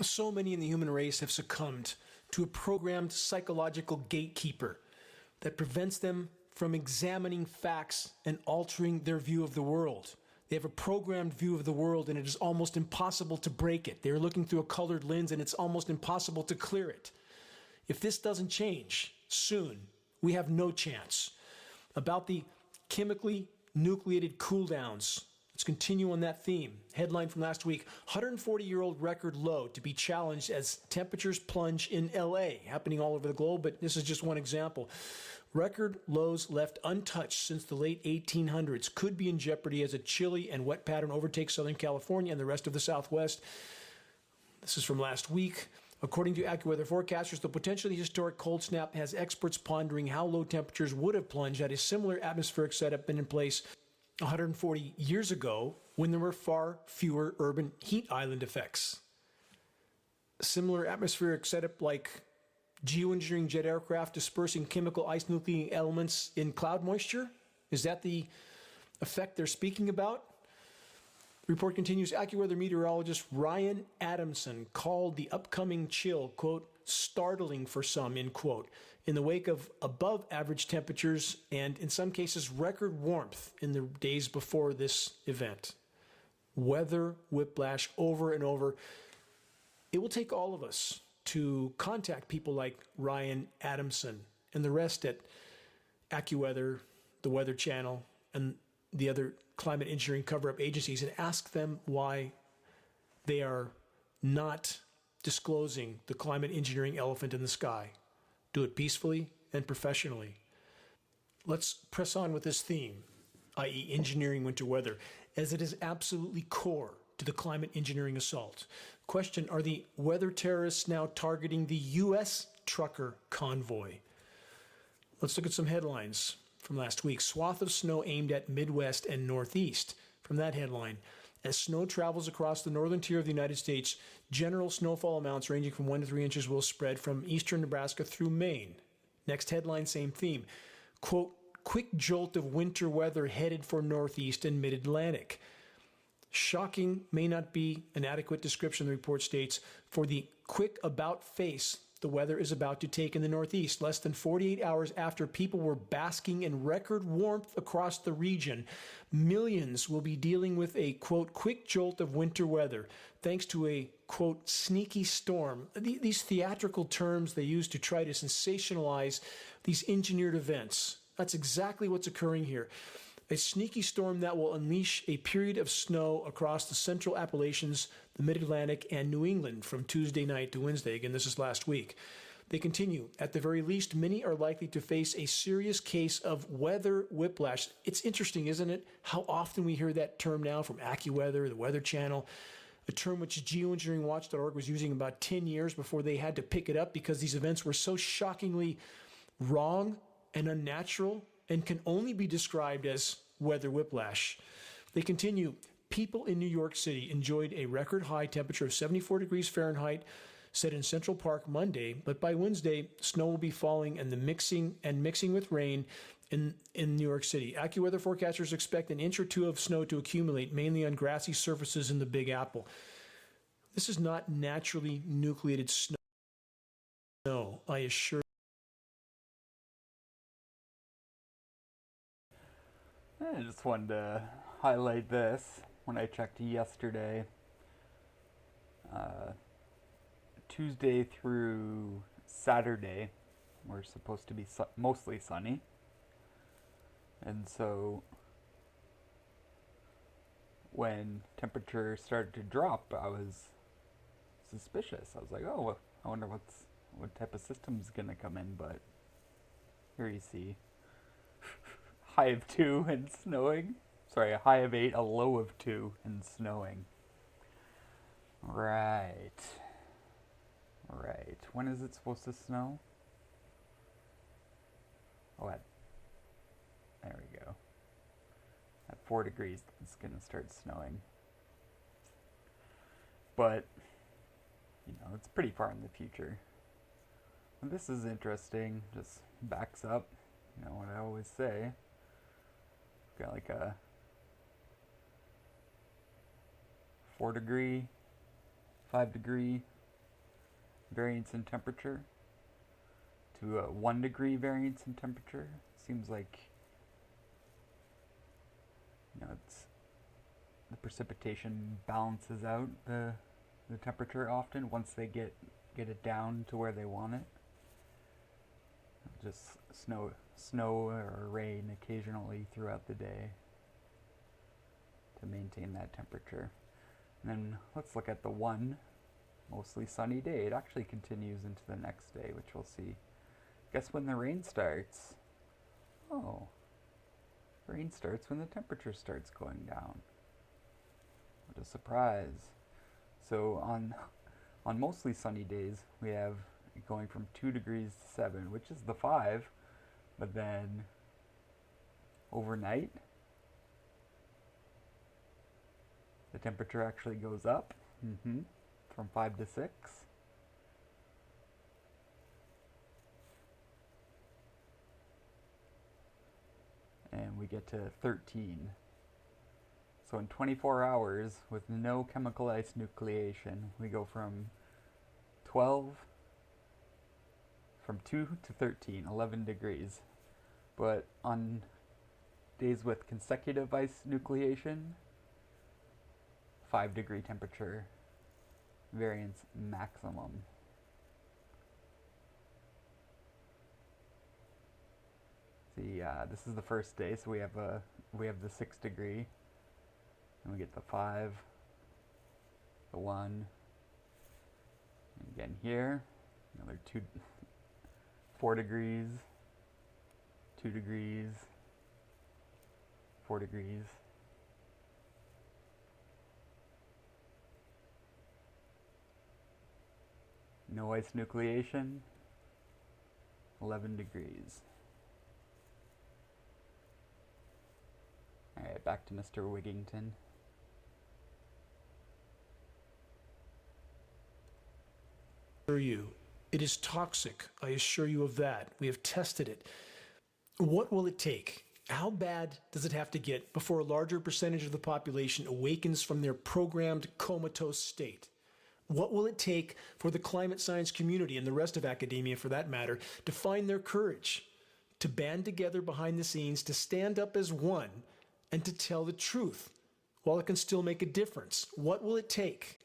So many in the human race have succumbed to a programmed psychological gatekeeper that prevents them from examining facts and altering their view of the world. They have a programmed view of the world, and it is almost impossible to break it. They're looking through a colored lens, and it's almost impossible to clear it. If this doesn't change soon, we have no chance. About the chemically nucleated cooldowns, let's continue on that theme. Headline from last week, 140-year-old record low to be challenged as temperatures plunge in LA, happening all over the globe, but this is just one example. Record lows left untouched since the late 1800s could be in jeopardy as a chilly and wet pattern overtakes Southern California and the rest of the Southwest. This is from last week. According to AccuWeather forecasters, the potentially historic cold snap has experts pondering how low temperatures would have plunged had a similar atmospheric setup been in place 140 years ago when there were far fewer urban heat island effects. Similar atmospheric setup like geoengineering jet aircraft dispersing chemical ice nucleating elements in cloud moisture? Is that the effect they're speaking about? The report continues, AccuWeather meteorologist Ryan Adamson called the upcoming chill, quote, startling for some, end quote, in the wake of above average temperatures and in some cases record warmth in the days before this event. Weather whiplash over and over. It will take all of us to contact people like Ryan Adamson and the rest at AccuWeather, the Weather Channel, and the other climate engineering cover-up agencies and ask them why they are not disclosing the climate engineering elephant in the sky. Do it peacefully and professionally. Let's press on with this theme, i.e. engineering winter weather, as it is absolutely core to the climate engineering assault. Question, are the weather terrorists now targeting the U.S. trucker convoy? Let's look at some headlines from last week. Swath of snow aimed at Midwest and Northeast. From that headline, as snow travels across the northern tier of the United States, general snowfall amounts ranging from 1 to 3 inches will spread from eastern Nebraska through Maine. Next headline, same theme. Quote, quick jolt of winter weather headed for Northeast and Mid-Atlantic. Shocking may not be an adequate description, the report states, for the quick about face the weather is about to take in the Northeast. Less than 48 hours after people were basking in record warmth across the region, millions will be dealing with a, quote, quick jolt of winter weather, thanks to a, quote, sneaky storm. These theatrical terms they use to try to sensationalize these engineered events. That's exactly what's occurring here. A sneaky storm that will unleash a period of snow across the central Appalachians, the Mid-Atlantic, and New England from Tuesday night to Wednesday. Again, this is last week. They continue, at the very least, many are likely to face a serious case of weather whiplash. It's interesting, isn't it, how often we hear that term now from AccuWeather, the Weather Channel, a term which geoengineeringwatch.org was using about 10 years before they had to pick it up because these events were so shockingly wrong and unnatural and can only be described as weather whiplash. They continue, people in New York City enjoyed a record high temperature of 74 degrees Fahrenheit set in Central Park Monday, but by Wednesday, snow will be falling and mixing with rain in New York City. AccuWeather forecasters expect an inch or two of snow to accumulate, mainly on grassy surfaces in the Big Apple. This is not naturally nucleated snow, I assure you. I just wanted to highlight this. When I checked yesterday, Tuesday through Saturday were supposed to be mostly sunny. And so when temperature started to drop, I was suspicious. I was like, oh, I wonder what type of system's going to come in. But here you see high of 2 and snowing. Sorry, a high of 8, a low of 2 and snowing. Right. When is it supposed to snow? Oh, there we go. At 4 degrees, it's going to start snowing. But, it's pretty far in the future. And this is interesting. Just backs up, what I always say. Got like a 4 degree, 5 degree variance in temperature to a 1 degree variance in temperature. Seems like, it's the precipitation balances out the temperature often once they get it down to where they want it. Just snow or rain occasionally throughout the day to maintain that temperature. And then let's look at the one mostly sunny day. It actually continues into the next day, which we'll see. Guess when the rain starts? Oh, rain starts when the temperature starts going down. What a surprise. So on mostly sunny days, we have it going from 2 degrees to 7, which is the 5, but then overnight, the temperature actually goes up from 5 to 6. And we get to 13. So in 24 hours, with no chemical ice nucleation, we go from 2 to 13, 11 degrees. But on days with consecutive ice nucleation, 5 degree temperature variance maximum. See, this is the first day, so we have the 6 degree, and we get the 5, the 1, and again here, another 4 degrees, 2 degrees, 4 degrees. No ice nucleation, 11 degrees. Alright, back to Mr. Wigington. It is toxic, I assure you of that. We have tested it. What will it take? How bad does it have to get before a larger percentage of the population awakens from their programmed comatose state? What will it take for the climate science community and the rest of academia, for that matter, to find their courage, to band together behind the scenes, to stand up as one, and to tell the truth while it can still make a difference? What will it take?